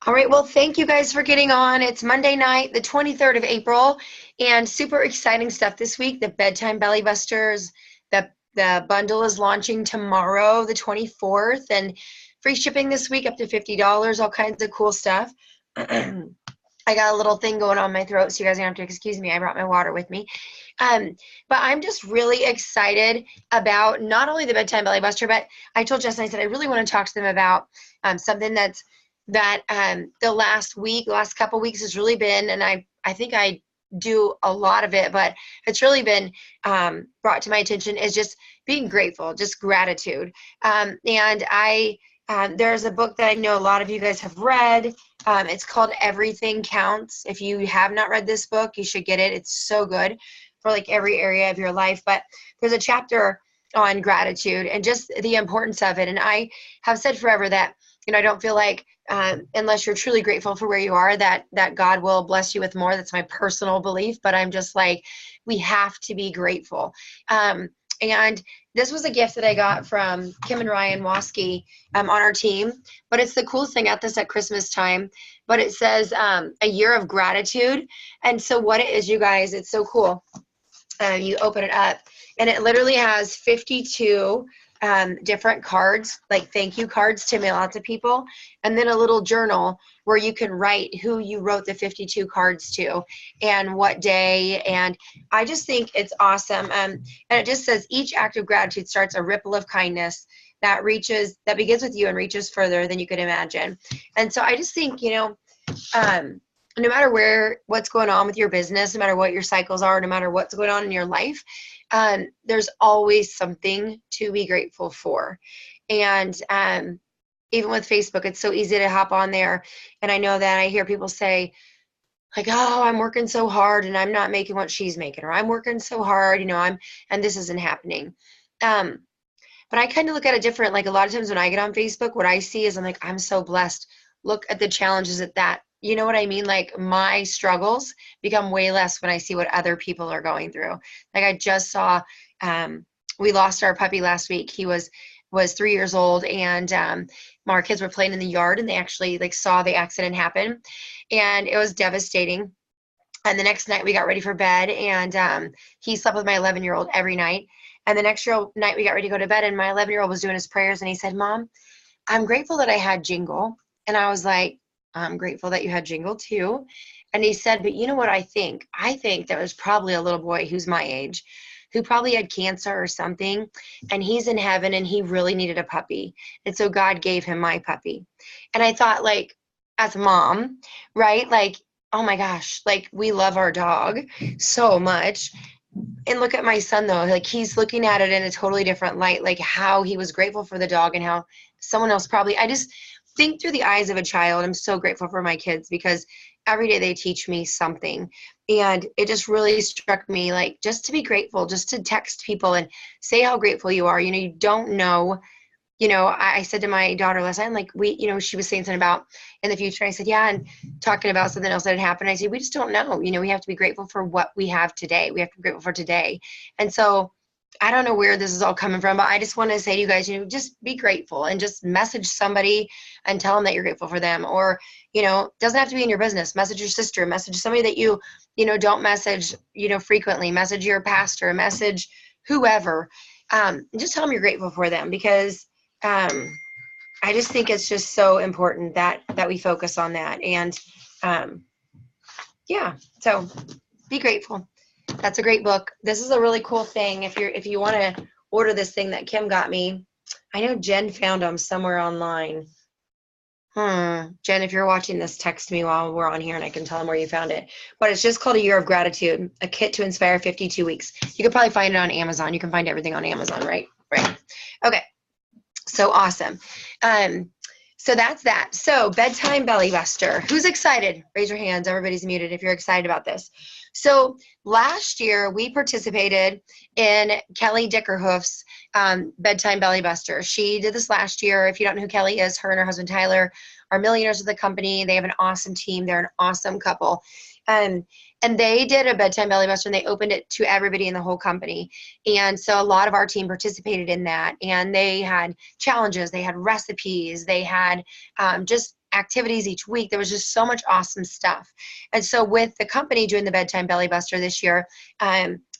All right, well, thank you guys for getting on. It's Monday night, the 23rd of April, and super exciting stuff this week. The Bedtime Belly Busters, the bundle is launching tomorrow, the 24th, and free shipping this week up to $50, all kinds of cool stuff. I got a little thing going on my throat, so you guys are going to have to excuse me. I brought my water with me. But I'm just really excited about not only the Bedtime Belly Buster, but I told Justin, I said, I really want to talk to them about something that the last couple weeks has really been, and I think I do a lot of it, but it's really been brought to my attention is just being grateful, just gratitude. There's a book that I know a lot of you guys have read. It's called Everything Counts. If you have not read this book, you should get it. It's so good for like every area of your life. But there's a chapter on gratitude and just the importance of it. And I have said forever that, I don't feel like unless you're truly grateful for where you are, that God will bless you with more. That's my personal belief. But I'm just like, we have to be grateful. And this was a gift that I got from Kim and Ryan Waskey on our team. But it's the coolest thing. I got this at Christmas time. But it says a year of gratitude. And so what it is, you guys, it's so cool. You open it up, and it literally has 52 different cards, like thank you cards to mail out to people, and then a little journal where you can write who you wrote the 52 cards to and what day. And I just think it's awesome. And it just says each act of gratitude starts a ripple of kindness that begins with you and reaches further than you could imagine. And so I just think, no matter what's going on with your business, no matter what your cycles are, no matter what's going on in your life, there's always something to be grateful for. And even with Facebook, it's so easy to hop on there. And I know that I hear people say, like, oh, I'm working so hard and I'm not making what she's making, or I'm working so hard, and this isn't happening. But I kind of look at it different. Like a lot of times when I get on Facebook, what I see is I'm like, I'm so blessed. Look at the challenges that you know what I mean? Like my struggles become way less when I see what other people are going through. Like I just saw, we lost our puppy last week. He was 3 years old, and our kids were playing in the yard, and they actually saw the accident happen, and it was devastating. And the next night we got ready for bed, and he slept with my 11-year-old every night. And the next night we got ready to go to bed, and my 11-year-old was doing his prayers, and he said, Mom, I'm grateful that I had Jingle. And I was like, I'm grateful that you had Jingle too. And he said, but you know what I think? I think there was probably a little boy who's my age who probably had cancer or something, and he's in heaven and he really needed a puppy. And so God gave him my puppy. And I thought, as a mom, right? Oh my gosh, we love our dog so much. And look at my son though, he's looking at it in a totally different light, how he was grateful for the dog and how someone else I just think through the eyes of a child. I'm so grateful for my kids because every day they teach me something. And it just really struck me, just to be grateful, just to text people and say how grateful you are. You don't know, I said to my daughter last night, she was saying something about in the future. I said, yeah. And talking about something else that had happened. I said, we just don't know, we have to be grateful for what we have today. We have to be grateful for today. And so I don't know where this is all coming from, but I just want to say to you guys, just be grateful and just message somebody and tell them that you're grateful for them. Or, doesn't have to be in your business. Message your sister, message somebody that you don't message, frequently. Message your pastor, message whoever. Just tell them you're grateful for them because I just think it's just so important that we focus on that. And so be grateful. That's a great book. This is a really cool thing. If you want to order this thing that Kim got me, I know Jen found them somewhere online. Jen, if you're watching this, text me while we're on here and I can tell them where you found it. But it's just called A Year of Gratitude, a kit to inspire 52 weeks. You could probably find it on Amazon. You can find everything on Amazon, right? Right. Okay. So awesome. So that's that. So Bedtime Belly Buster. Who's excited? Raise your hands. Everybody's muted if you're excited about this. So last year we participated in Kelly Dickerhoof's Bedtime Belly Buster. She did this last year. If you don't know who Kelly is, her and her husband Tyler are millionaires of the company. They have an awesome team. They're an awesome couple. And they did a Bedtime Belly Buster, and they opened it to everybody in the whole company. And so a lot of our team participated in that. And they had challenges. They had recipes. They had just activities each week. There was just so much awesome stuff. And so with the company doing the Bedtime Belly Buster this year,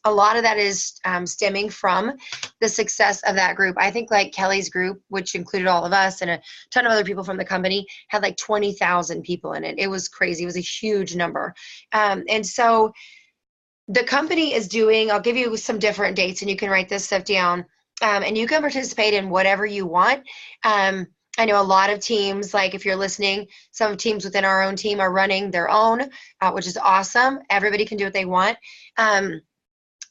a lot of that is stemming from the success of that group. I think like Kelly's group, which included all of us and a ton of other people from the company, had like 20,000 people in it. It was crazy. It was a huge number. And so the company is doing, I'll give you some different dates and you can write this stuff down. And you can participate in whatever you want. I know a lot of teams, like if you're listening, some teams within our own team are running their own, which is awesome. Everybody can do what they want.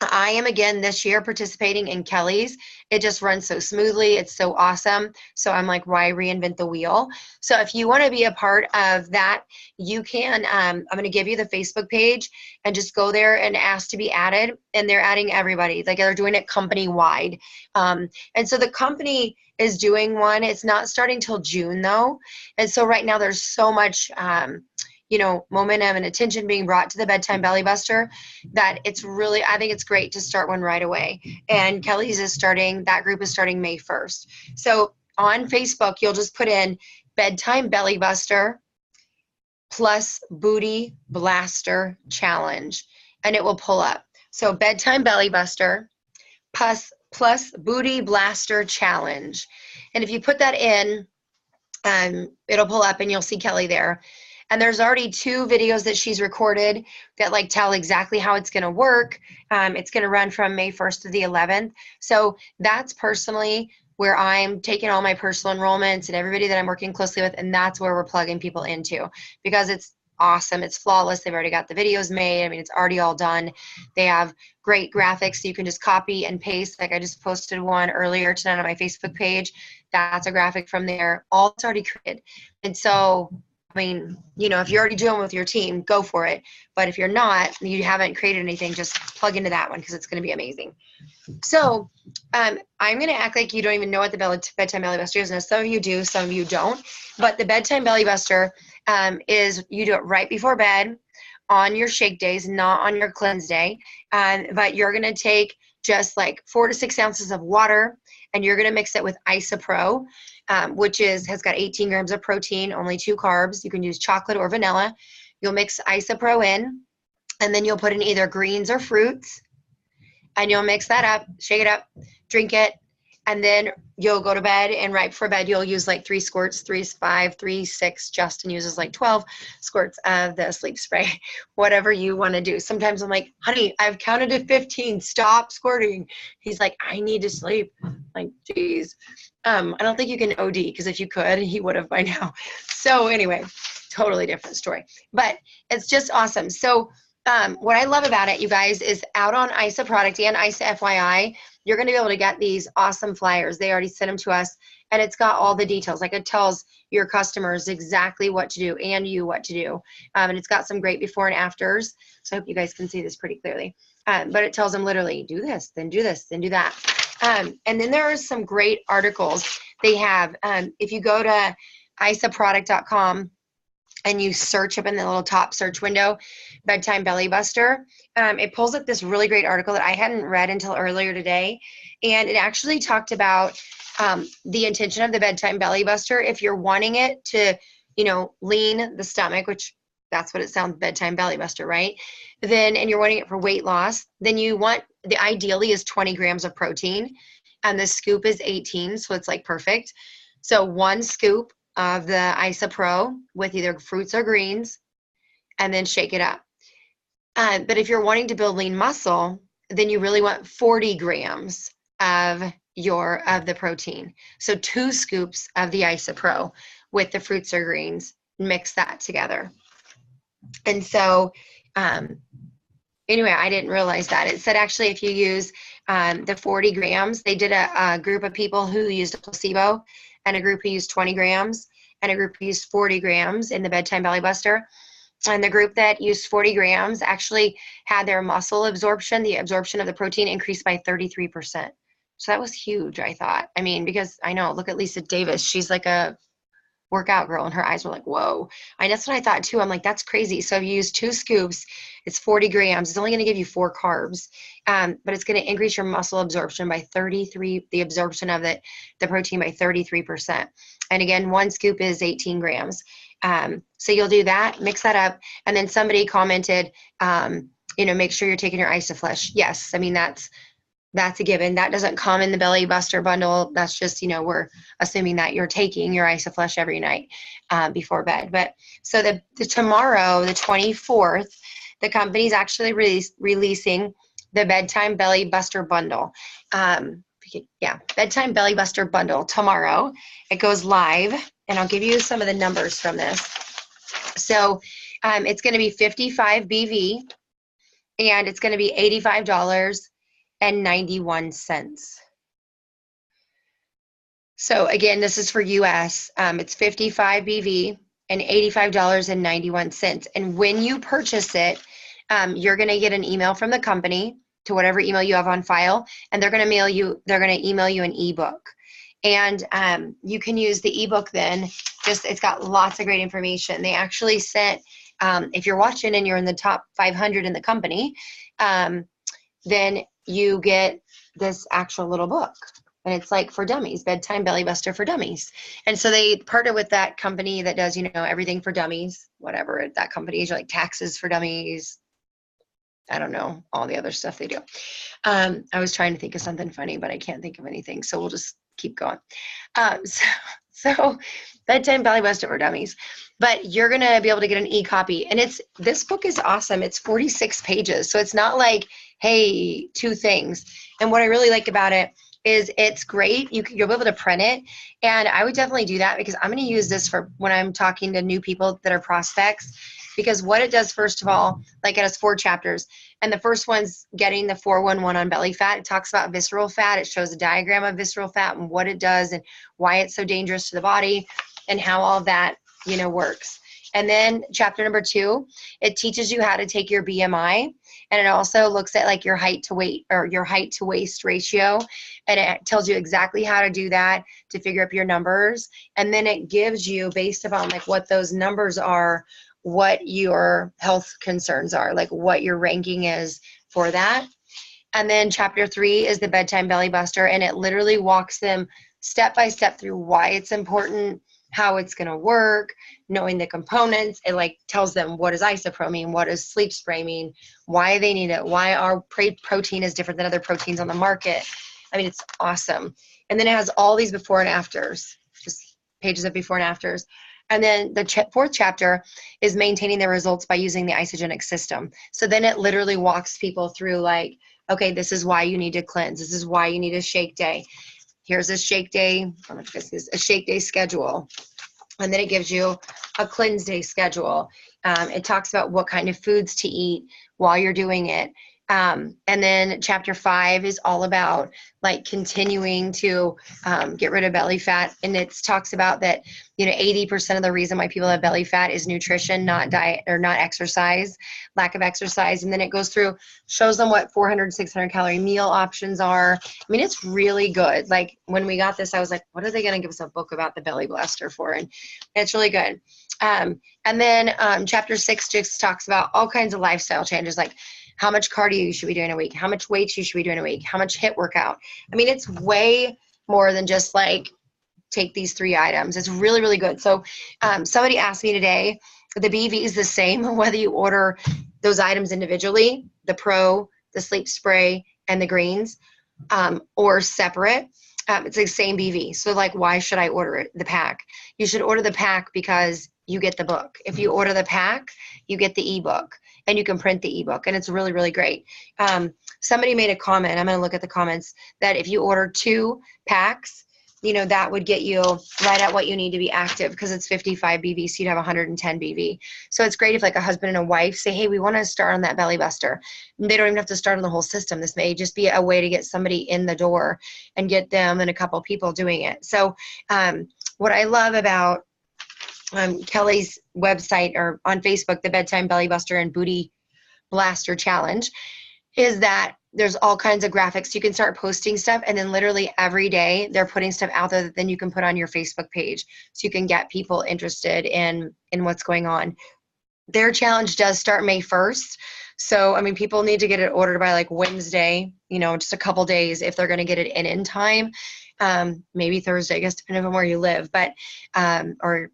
I am again this year participating in Kelly's. It just runs so smoothly. It's so awesome. So I'm like, why reinvent the wheel? So if you want to be a part of that, you can. I'm going to give you the Facebook page and just go there and ask to be added. And they're adding everybody. Like they're doing it company wide. And so the company is doing one. It's not starting till June though. And so right now there's so much momentum and attention being brought to the Bedtime Belly Buster that it's really, I think it's great to start one right away. And Kelly's is starting, that group is starting May 1st. So on Facebook, you'll just put in Bedtime Belly Buster plus Booty Blaster Challenge, and it will pull up. So Bedtime Belly Buster plus Booty Blaster Challenge. And if you put that in, it'll pull up and you'll see Kelly there. And there's already 2 videos that she's recorded that like tell exactly how it's going to work. It's going to run from May 1st to the 11th. So that's personally where I'm taking all my personal enrollments and everybody that I'm working closely with, and that's where we're plugging people into because it's awesome. It's flawless. They've already got the videos made. I mean, it's already all done. They have great graphics so you can just copy and paste. Like I just posted one earlier tonight on my Facebook page. That's a graphic from there. All it's already created. And so I mean, if you're already doing it with your team, go for it. But if you're not, you haven't created anything, just plug into that one because it's going to be amazing. So I'm going to act like you don't even know what the Bedtime Belly Buster is. Now, some of you do, some of you don't. But the Bedtime Belly Buster is you do it right before bed on your shake days, not on your cleanse day. But you're going to take just like 4 to 6 ounces of water, and you're going to mix it with Isopro, which has got 18 grams of protein, only 2 carbs. You can use chocolate or vanilla. You'll mix Isopro in, and then you'll put in either greens or fruits, and you'll mix that up, shake it up, drink it, and then you'll go to bed, and right before bed, you'll use like 3 squirts, 3 is 5, 3, 6. Justin uses like 12 squirts of the sleep spray, whatever you want to do. Sometimes I'm like, honey, I've counted to 15. Stop squirting. He's like, I need to sleep. I'm like, geez. I don't think you can OD because if you could, he would have by now. So anyway, totally different story. But it's just awesome. So what I love about it, you guys, is out on ISA product and ISA FYI, you're going to be able to get these awesome flyers. They already sent them to us, and it's got all the details. Like it tells your customers exactly what to do and you what to do. And it's got some great before and afters. So I hope you guys can see this pretty clearly. But it tells them literally, do this, then do this, then do that. And then there are some great articles they have. If you go to isaproduct.com and you search up in the little top search window, Bedtime Belly Buster, it pulls up this really great article that I hadn't read until earlier today. And it actually talked about the intention of the Bedtime Belly Buster. If you're wanting it to, lean the stomach, which that's what it sounds, Bedtime Belly Buster, right? And you're wanting it for weight loss, then the ideally is 20 grams of protein, and the scoop is 18, so it's like perfect. So 1 scoop of the Isopro with either fruits or greens, and then shake it up. But if you're wanting to build lean muscle, then you really want 40 grams of the protein. So 2 scoops of the Isopro with the fruits or greens, mix that together. And so anyway, I didn't realize that. It said actually if you use the 40 grams, they did a group of people who used a placebo, and a group who used 20 grams, and a group who used 40 grams in the Bedtime Belly Buster. And the group that used 40 grams actually had their muscle absorption, the absorption of the protein, increased by 33%. So that was huge, I thought. I mean, because I know, look at Lisa Davis. She's like a workout girl, and her eyes were like, whoa. And that's what I thought too. I'm like, that's crazy. So if you use 2 scoops, it's 40 grams. It's only going to give you 4 carbs, but it's going to increase your muscle absorption by 33, the absorption of the protein by 33%. And again, 1 scoop is 18 grams. So you'll do that, mix that up. And then somebody commented, make sure you're taking your Isoflesh. Yes. I mean, that's a given. That doesn't come in the Belly Buster bundle. That's just, we're assuming that you're taking your Isoflesh every night before bed. But so the tomorrow, the 24th, the company's actually releasing the Bedtime Belly Buster bundle. Bedtime Belly Buster bundle tomorrow. It goes live, and I'll give you some of the numbers from this. So it's going to be 55 BV, and it's going to be $85.91. So again, this is for US. It's 55 BV and $85.91. And when you purchase it, you're going to get an email from the company to whatever email you have on file, and they're going to email you an ebook. And you can use the ebook then. It's got lots of great information. They actually sent, if you're watching and you're in the top 500 in the company, then you get this actual little book. And it's like for dummies, Bedtime Belly Buster for Dummies. And so they partner with that company that does, everything for dummies, whatever that company is, like Taxes for Dummies. I don't know, all the other stuff they do. I was trying to think of something funny, but I can't think of anything. So we'll just keep going. So Bedtime Belly Buster for Dummies. But you're going to be able to get an e-copy. And this book is awesome. It's 46 pages. So it's not like, hey, 2 things. And what I really like about it is it's great. You'll be able to print it. And I would definitely do that because I'm going to use this for when I'm talking to new people that are prospects. Because what it does, first of all, like it has 4 chapters. And the first one's getting the 411 on belly fat. It talks about visceral fat. It shows a diagram of visceral fat and what it does and why it's so dangerous to the body and how all of that, works. And then chapter number 2, it teaches you how to take your BMI. And it also looks at like your height to weight or your height to waist ratio. And it tells you exactly how to do that to figure up your numbers. And then it gives you, based upon like what those numbers are, what your health concerns are, like what your ranking is for that. And then chapter 3 is the Bedtime Belly Buster. And it literally walks them step by step through why it's important, how it's going to work, knowing the components. It like tells them what is isopro mean, what does sleep spray mean, why they need it, why our protein is different than other proteins on the market. I mean, it's awesome. And then it has all these before and afters, just pages of before and afters. And then the 4th chapter is maintaining the results by using the isogenic system. So then it literally walks people through like, okay, this is why you need to cleanse. This is why you need a shake day. Here's a shake day, a shake day schedule. And then it gives you a cleanse day schedule. It talks about what kind of foods to eat while you're doing it. And then chapter 5 is all about like continuing to get rid of belly fat. And it talks about that, 80% of the reason why people have belly fat is nutrition, not diet or not exercise, lack of exercise. And then it goes through, shows them what 400, 600 calorie meal options are. I mean, it's really good. Like when we got this, I was like, what are they going to give us a book about the belly blaster for? And it's really good. And then chapter 6 just talks about all kinds of lifestyle changes, like how much cardio you should be doing a week, how much weights you should be doing a week, how much HIIT workout. I mean, it's way more than just like take these 3 items. It's really, really good. So somebody asked me today, the BV is the same whether you order those items individually, the Pro, the sleep spray, and the greens, or separate. It's the same BV. So like, why should I order it, the pack? You should order the pack because you get the book. If you order the pack, you get the ebook. And you can print the ebook, and it's really, really great. Somebody made a comment, I'm going to look at the comments, that if you order 2 packs, that would get you right at what you need to be active because it's 55 BV, so you'd have 110 BV. So it's great if like a husband and a wife say, hey, we want to start on that belly buster. And they don't even have to start on the whole system. This may just be a way to get somebody in the door and get them and a couple people doing it. So what I love about Kelly's website or on Facebook, the Bedtime Belly Buster and Booty Blaster Challenge, is that there's all kinds of graphics. You can start posting stuff, and then literally every day they're putting stuff out there that then you can put on your Facebook page so you can get people interested in what's going on. Their challenge does start May 1st. So, I mean, people need to get it ordered by like Wednesday, just a couple days if they're going to get it in time. Maybe Thursday, I guess, depending on where you live, but, or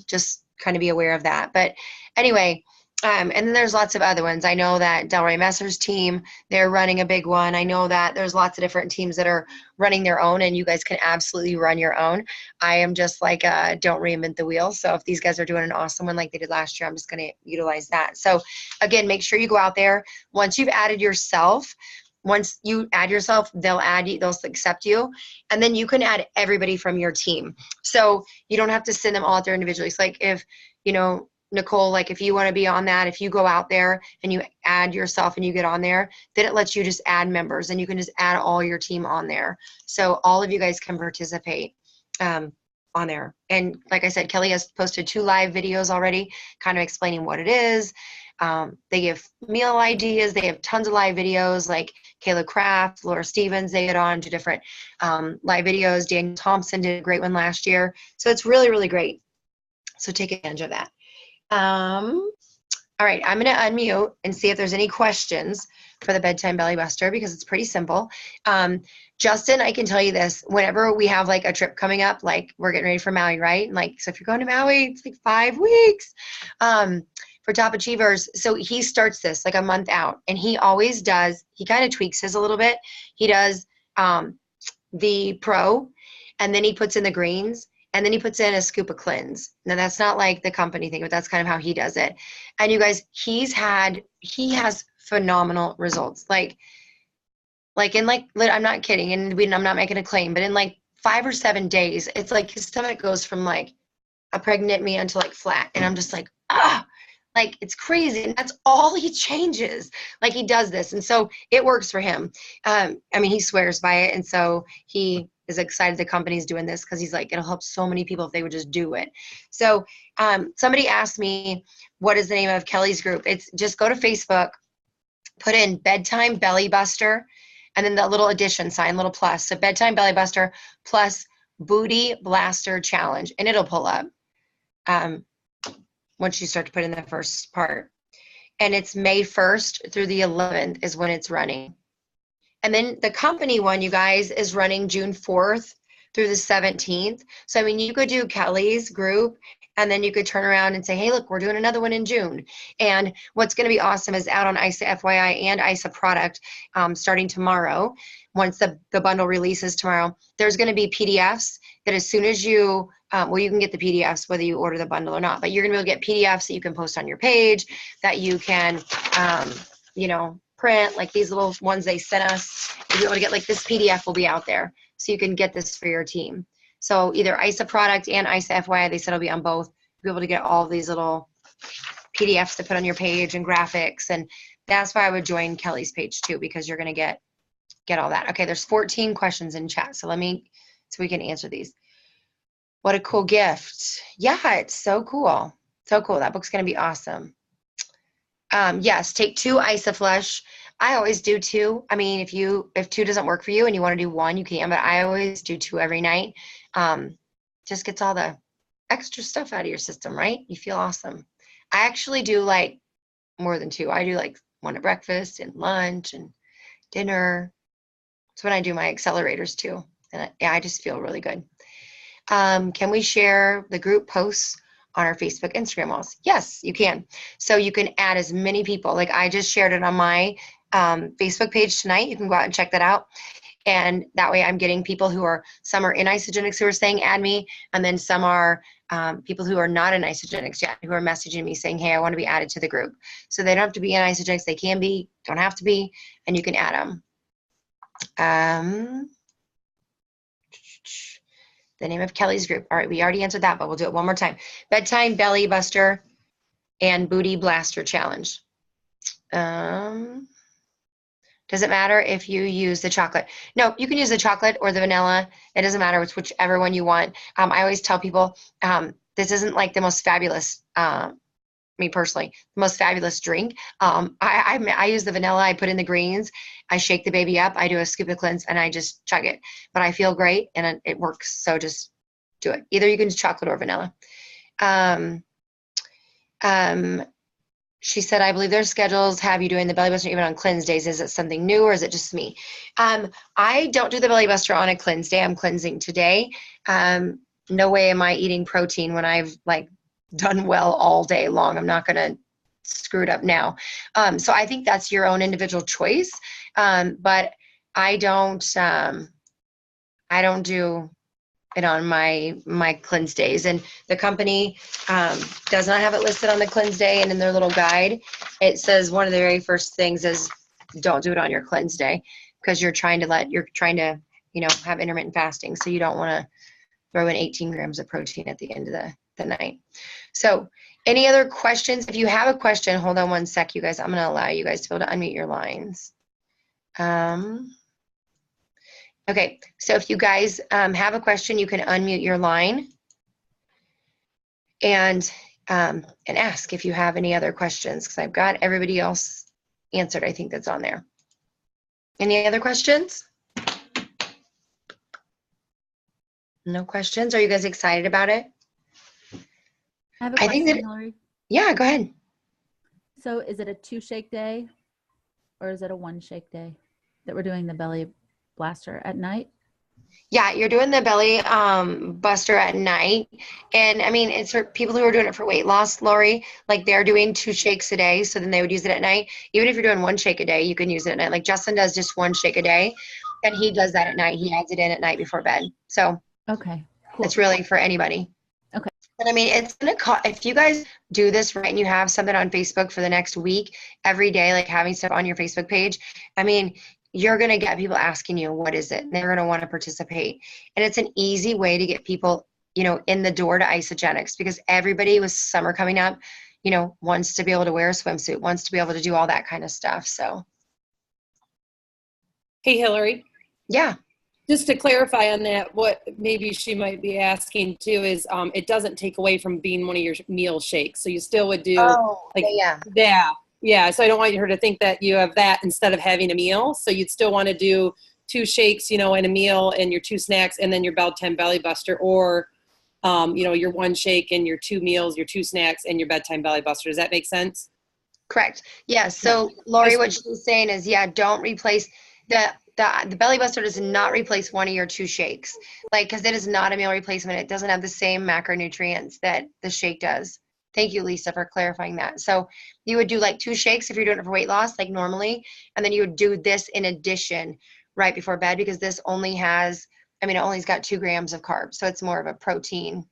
just kind of be aware of that. But anyway, and then there's lots of other ones. I know that Delray Messer's team, they're running a big one. I know that there's lots of different teams that are running their own, and you guys can absolutely run your own. I am just like, don't reinvent the wheel. So if these guys are doing an awesome one like they did last year, I'm just going to utilize that. So again, make sure you go out there. Once you've added yourself, once you add yourself, they'll add you, they'll accept you, and then you can add everybody from your team. So you don't have to send them all out there individually. It's like if, you know, Nicole, like if you want to be on that, if you go out there and you add yourself and you get on there, then it lets you just add members and you can just add all your team on there. So all of you guys can participate on there. And like I said, Kelly has posted 2 live videos already kind of explaining what it is. They give meal ideas. They have tons of live videos like Kayla Kraft, Laura Stevens. They get on to different live videos. Daniel Thompson did a great one last year. So it's really, really great. So take advantage of that. All right, I'm going to unmute and see if there's any questions for the Bedtime Belly Buster because it's pretty simple. Justin, I can tell you this, whenever we have like a trip coming up, like we're getting ready for Maui, right? And like, so if you're going to Maui, it's like 5 weeks for Top Achievers. So he starts this like a month out and he always does, he kind of tweaks his a little bit. He does the pro and then he puts in the greens. And then he puts in a scoop of cleanse. Now that's not like the company thing, but that's kind of how he does it. And you guys, he has phenomenal results. Like in like, I'm not kidding. And I'm not making a claim, but in like 5 or 7 days, it's like his stomach goes from like a pregnant man to like flat. And I'm just like, like it's crazy. And that's all he changes. Like he does this. And so it works for him. I mean, he swears by it. And so he is excited the company's doing this because he's like, it'll help so many people if they would just do it. So somebody asked me, what is the name of Kelly's group? It's just go to Facebook, put in Bedtime Belly Buster, and then the little addition sign, little plus. So Bedtime Belly Buster plus Booty Blaster Challenge, and it'll pull up once you start to put in the first part. And it's May 1st through the 11th is when it's running. And then the company one, you guys, is running June 4th through the 17th. So, I mean, you could do Kelly's group, and then you could turn around and say, hey, look, we're doing another one in June. And what's going to be awesome is out on ISA FYI and ISA product starting tomorrow. Once the bundle releases tomorrow, there's going to be PDFs that as soon as you, well, you can get the PDFs whether you order the bundle or not, but you're going to be able to get PDFs that you can post on your page, that you can, you know, print, like these little ones they sent us. You'll be able to get like this PDF will be out there. So you can get this for your team. So either ISA product and ISA FYI, they said it'll be on both. You'll be able to get all these little PDFs to put on your page and graphics. And that's why I would join Kelly's page too, because you're going to get all that. Okay, there's 14 questions in chat. So so we can answer these. What a cool gift. Yeah, it's so cool. So cool. That book's going to be awesome. Yes, take 2 Isoflush. I always do 2. I mean, if 2 doesn't work for you and you want to do 1, you can, but I always do 2 every night. Just gets all the extra stuff out of your system, right? You feel awesome. I actually do like more than 2. I do like 1 at breakfast and lunch and dinner. It's when I do my accelerators too. And I just feel really good. Can we share the group posts on our Facebook, Instagram walls? Yes, you can. So you can add as many people. Like I just shared it on my Facebook page tonight. You can go out and check that out. And that way I'm getting people who are, some are in Isogenics who are saying add me, and then some are people who are not in Isogenics yet, who are messaging me saying, hey, I want to be added to the group. So they don't have to be in Isogenics. They can be, don't have to be, and you can add them. The name of Kelly's group. All right, we already answered that, but we'll do it one more time. Bedtime Belly Buster and Booty Blaster Challenge. Does it matter if you use the chocolate? No, you can use the chocolate or the vanilla. It doesn't matter. It's whichever one you want. I always tell people this isn't like the most fabulous, me personally, the most fabulous drink. I use the vanilla. I put in the greens. I shake the baby up. I do a scoop of cleanse and I just chug it. But I feel great and it works. So just do it. Either you can use chocolate or vanilla. She said, I believe their schedules have you doing the belly buster even on cleanse days. Is it something new or is it just me? I don't do the belly buster on a cleanse day. I'm cleansing today. No way am I eating protein when I've like done well all day long. I'm not going to screw it up now. So I think that's your own individual choice. But I don't do it on my cleanse days, and the company does not have it listed on the cleanse day. And in their little guide, it says one of the very first things is don't do it on your cleanse day, because you're trying to have intermittent fasting, so you don't want to throw in 18 grams of protein at the end of the night. So any other questions? If you have a question, hold on one sec, you guys. I'm going to allow you guys to be able to unmute your lines. Okay, so if you guys have a question, you can unmute your line and ask if you have any other questions, because I've got everybody else answered, I think, that's on there. Any other questions? No questions? Are you guys excited about it? I have a question, Hilari. Yeah, go ahead. So is it a 2-shake day or is it a 1-shake day that we're doing the belly blaster at night? Yeah, you're doing the belly buster at night. And I mean, it's for people who are doing it for weight loss, Lori, like they're doing 2 shakes a day. So then they would use it at night. Even if you're doing 1 shake a day, you can use it at night. Like Justin does just 1 shake a day, and he does that at night. He adds it in at night before bed. So okay, cool. It's really for anybody. Okay. But I mean, it's going to cost, if you guys do this right and you have something on Facebook for the next week, every day, like having stuff on your Facebook page, I mean, you're going to get people asking you, what is it? And they're going to want to participate. And it's an easy way to get people, in the door to isogenics, because everybody with summer coming up, wants to be able to wear a swimsuit, wants to be able to do all that kind of stuff. So. Hey, Hilari. Yeah. Just to clarify on that, what maybe she might be asking too is it doesn't take away from being one of your meal shakes. So you still would do Yeah. So I don't want her to think that you have that instead of having a meal. So you'd still want to do 2 shakes, and a meal and your 2 snacks and then your bedtime belly buster, or, your 1 shake and your 2 meals, your 2 snacks and your bedtime belly buster. Does that make sense? Correct. Yeah. So Lori, what she's saying is, don't replace the belly buster does not replace 1 of your 2 shakes, because it is not a meal replacement. It doesn't have the same macronutrients that the shake does. Thank you, Lisa, for clarifying that. So you would do 2 shakes if you're doing it for weight loss, like normally, and then you would do this in addition right before bed, because this only has, it only's got 2 grams of carbs. So it's more of a protein,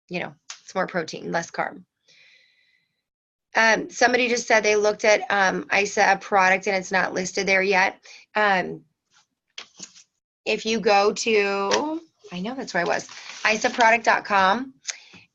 it's more protein, less carb. Somebody just said they looked at ISA, a product, and it's not listed there yet. If you go to, I know that's where I was, isaproduct.com.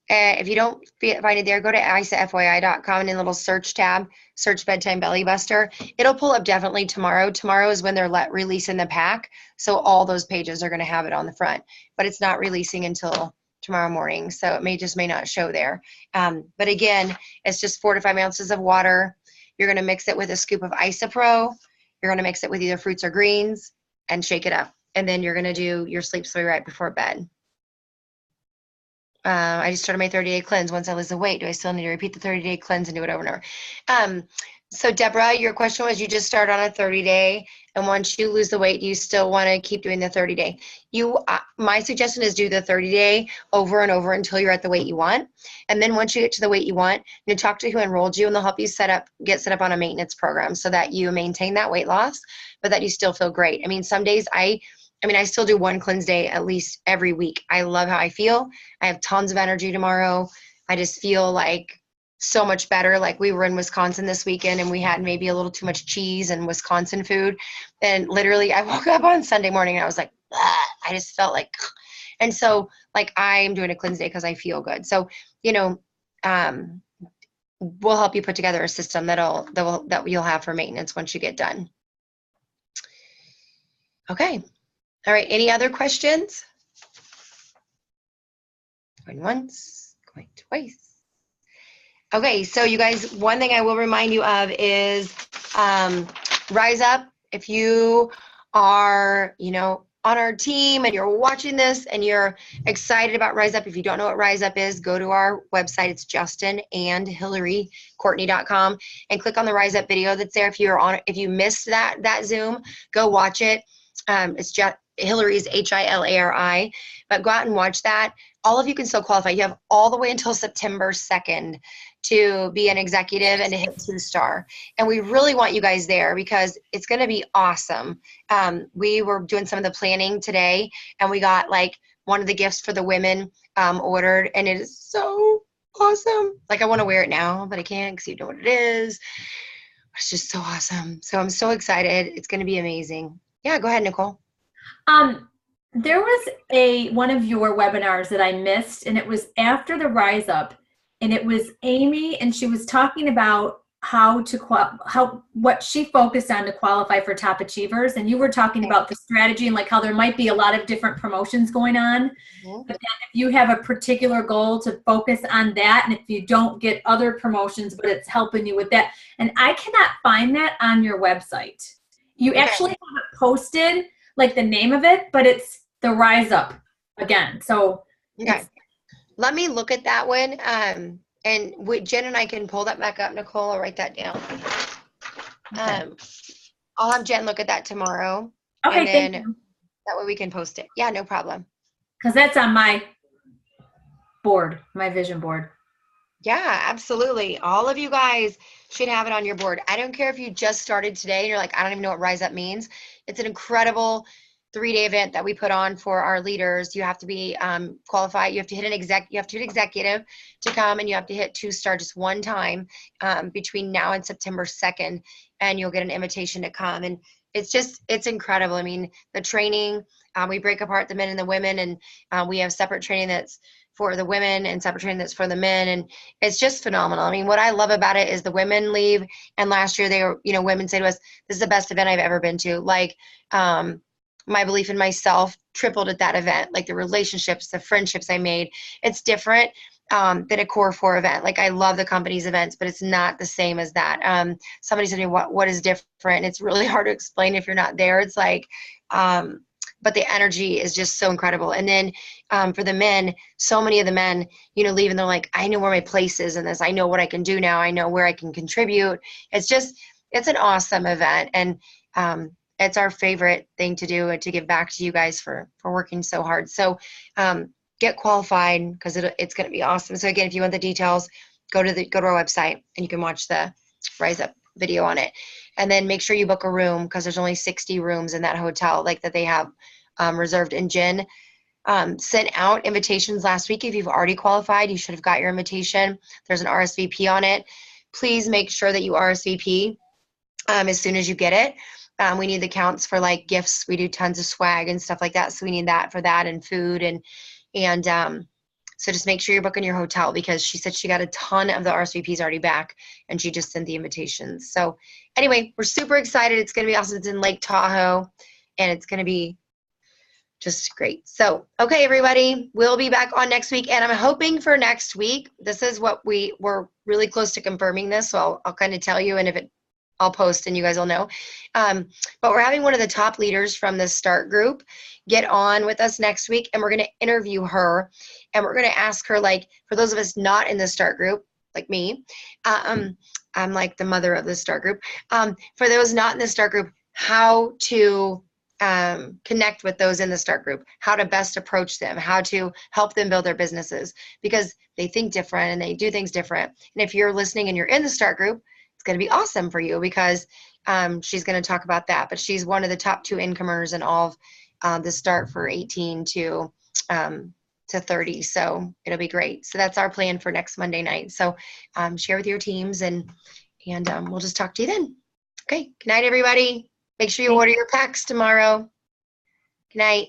If you don't find it there, go to isafyi.com, and in the little search tab, search bedtime belly buster. It'll pull up definitely tomorrow. Tomorrow is when they're releasing the pack. So all those pages are going to have it on the front, but it's not releasing until tomorrow morning. So it may not show there. But again, it's just 4 to 5 ounces of water. You're going to mix it with a scoop of Isopro. You're going to mix it with either fruits or greens and shake it up. And then you're going to do your sleep spray right before bed. I just started my 30-day cleanse. Once I lose the weight, do I still need to repeat the 30-day cleanse and do it over and over? So Deborah, your question was, you just start on a 30-day, and once you lose the weight, do you still want to keep doing the 30-day? My suggestion is do the 30-day over and over until you're at the weight you want. And then once you get to the weight you want, talk to who enrolled you, and they'll help you get set up on a maintenance program so that you maintain that weight loss, but that you still feel great. Some days I still do 1 cleanse day at least every week. I love how I feel. I have tons of energy tomorrow. I just feel so much better. We were in Wisconsin this weekend, and we had maybe a little too much cheese and Wisconsin food. And literally I woke up on Sunday morning and I was like, I just felt and so I'm doing a cleanse day because I feel good. So, we'll help you put together a system that you'll have for maintenance once you get done. Okay. All right, any other questions? Going once, going twice. Okay, so you guys, one thing I will remind you of is Rise Up. If you are, on our team and you're watching this and you're excited about Rise Up, if you don't know what Rise Up is, go to our website. It's justinandhilaricourtney.com and click on the Rise Up video that's there. If you missed that Zoom, go watch it. It's Hilari's Hilari, but go out and watch that. all of you can still qualify. You have all the way until September 2nd to be an executive and to hit 2-star. And we really want you guys there because it's going to be awesome. We were doing some of the planning today, and we got like one of the gifts for the women ordered, and it is so awesome. Like, I want to wear it now, but I can't because you know what it is. It's just so awesome. So I'm so excited. It's going to be amazing. Yeah, go ahead, Nicole. There was one of your webinars that I missed, and it was after the Rise Up, and it was Amy, and she was talking about what she focused on to qualify for Top Achievers, and you were talking about the strategy and like how there might be a lot of different promotions going on, but then if you have a particular goal to focus on that, and if you don't get other promotions, but it's helping you with that, and I cannot find that on your website. You actually have it posted, like the name of it, but it's the Rise Up again. So let me look at that one. And Jen and I can pull that back up. Nicole, I'll write that down. I'll have Jen look at that tomorrow. Okay, and then thank you. That way we can post it. Yeah, no problem. Because that's on my board, my vision board. Yeah, absolutely. All of you guys should have it on your board. I don't care if you just started today and you're like, I don't even know what Rise Up means. It's an incredible 3-day event that we put on for our leaders. You have to be qualified. You have to hit executive to come, and you have to hit 2-star just one time between now and September 2nd, and you'll get an invitation to come. And it's incredible. I mean, the training, we break apart the men and the women, and we have separate training that's for the women and separate training that's for the men. And it's just phenomenal. I mean, what I love about it is the women leave, and last year they were, women say to us, this is the best event I've ever been to. Like, my belief in myself tripled at that event. Like, the relationships, the friendships I made, it's different than a Core 4 event. Like, I love the company's events, but it's not the same as that. Somebody said to me, what is different? And it's really hard to explain if you're not there. It's like, but the energy is just so incredible. And then for the men, so many of the men, leave and they're like, I know where my place is in this. I know what I can do now. I know where I can contribute. It's an awesome event. And it's our favorite thing to do, and to give back to you guys for working so hard. So get qualified, because it's going to be awesome. So again, if you want the details, go to our website and you can watch the Rise Up video on it. And then make sure you book a room, because there's only 60 rooms in that hotel, like that they have reserved. And Jen sent out invitations last week. If you've already qualified, you should have got your invitation. There's an RSVP on it. Please make sure that you RSVP as soon as you get it. We need the counts for like gifts. We do tons of swag and stuff like that. So we need that for that, and food. And so just make sure you're booking your hotel, because she said she got a ton of the RSVPs already back, and she just sent the invitations. So anyway, we're super excited. It's going to be awesome. It's in Lake Tahoe, and it's going to be just great. So, okay, everybody, we'll be back on next week, and I'm hoping for next week. This is what we're really close to confirming this. So I'll kind of tell you, and I'll post and you guys will know. But we're having one of the top leaders from the START group get on with us next week, and we're going to interview her, and we're going to ask her, like, for those of us not in the START group, like me, I'm like the mother of the START group. For those not in the START group, how to connect with those in the START group, how to best approach them, how to help them build their businesses, because they think different and they do things different. And if you're listening and you're in the START group, it's going to be awesome for you, because she's going to talk about that. But she's one of the top 2 income earners in all of the START for 18 to 30. So it'll be great. So that's our plan for next Monday night. So share with your teams, and we'll just talk to you then. Okay. Good night, everybody. Make sure you order your packs tomorrow. Good night.